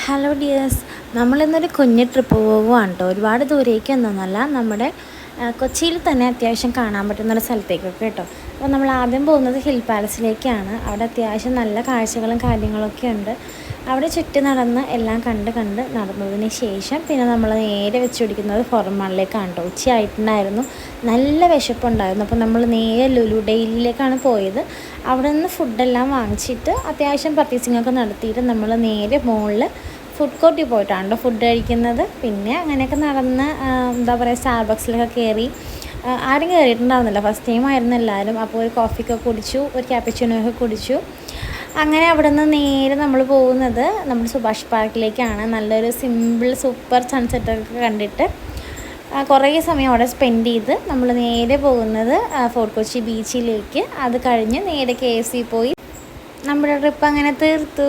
Hello dears, നമ്മളിന്നൊരു കുഞ്ഞ് trip പോകുകയാണ് കേട്ടോ. ഒരുപാട് ദൂരേക്കൊന്നല്ല, നമ്മുടെ കൊച്ചിയിൽ തന്നെ അത്യാവശ്യം കാണാൻ പറ്റുന്നൊരു സ്ഥലത്തേക്കൊക്കെ കേട്ടോ. അപ്പോൾ നമ്മൾ ആദ്യം പോകുന്നത് ഹിൽ പാലസിലേക്കാണ്. അവിടെ അത്യാവശ്യം നല്ല കാഴ്ചകളും കാര്യങ്ങളൊക്കെ ഉണ്ട്. അവിടെ ചുറ്റി നടന്ന് എല്ലാം കണ്ട് നടന്നതിന് ശേഷം പിന്നെ നമ്മൾ നേരെ വെച്ച് പിടിക്കുന്നത് ഫോറന്മാളിലേക്കാണ് കേട്ടോ. ഉച്ചയായിട്ടുണ്ടായിരുന്നു, നല്ല വിശപ്പുണ്ടായിരുന്നു. അപ്പോൾ നമ്മൾ നേരെ ലുലു ഡെയിലിയിലേക്കാണ് പോയത്. അവിടെ നിന്ന് ഫുഡെല്ലാം വാങ്ങിച്ചിട്ട് അത്യാവശ്യം പർച്ചേസിങ്ങൊക്കെ നടത്തിയിട്ട് നമ്മൾ നേരെ മുകളിൽ ഫുഡ് കോർട്ടിൽ പോയിട്ടാണ് ഫുഡ് കഴിക്കുന്നത്. പിന്നെ അങ്ങനെയൊക്കെ നടന്ന് എന്താ പറയുക, സ്റ്റാർബക്സിലൊക്കെ കയറി. ആരും കയറിയിട്ടുണ്ടായിരുന്നില്ല, ഫസ്റ്റ് ടൈം ആയിരുന്നു എല്ലാവരും. അപ്പോൾ ഒരു കോഫിയൊക്കെ കുടിച്ചു, ഒരു ക്യാപ്പച്ചിനോയൊക്കെ കുടിച്ചു. അങ്ങനെ അവിടെ നിന്ന് നേരെ നമ്മൾ പോകുന്നത് നമ്മുടെ സുഭാഷ് പാർക്കിലേക്കാണ്. നല്ലൊരു സിമ്പിൾ സൂപ്പർ സൺസെറ്റൊക്കെ കണ്ടിട്ട് കുറേ സമയം അവിടെ സ്പെൻഡ് ചെയ്ത് നമ്മൾ നേരെ പോകുന്നത് ഫോർട്ട് കൊച്ചി ബീച്ചിലേക്ക്. അത് കഴിഞ്ഞ് നേരെ KFC പോയി നമ്മുടെ ട്രിപ്പ് അങ്ങനെ തീർത്തു.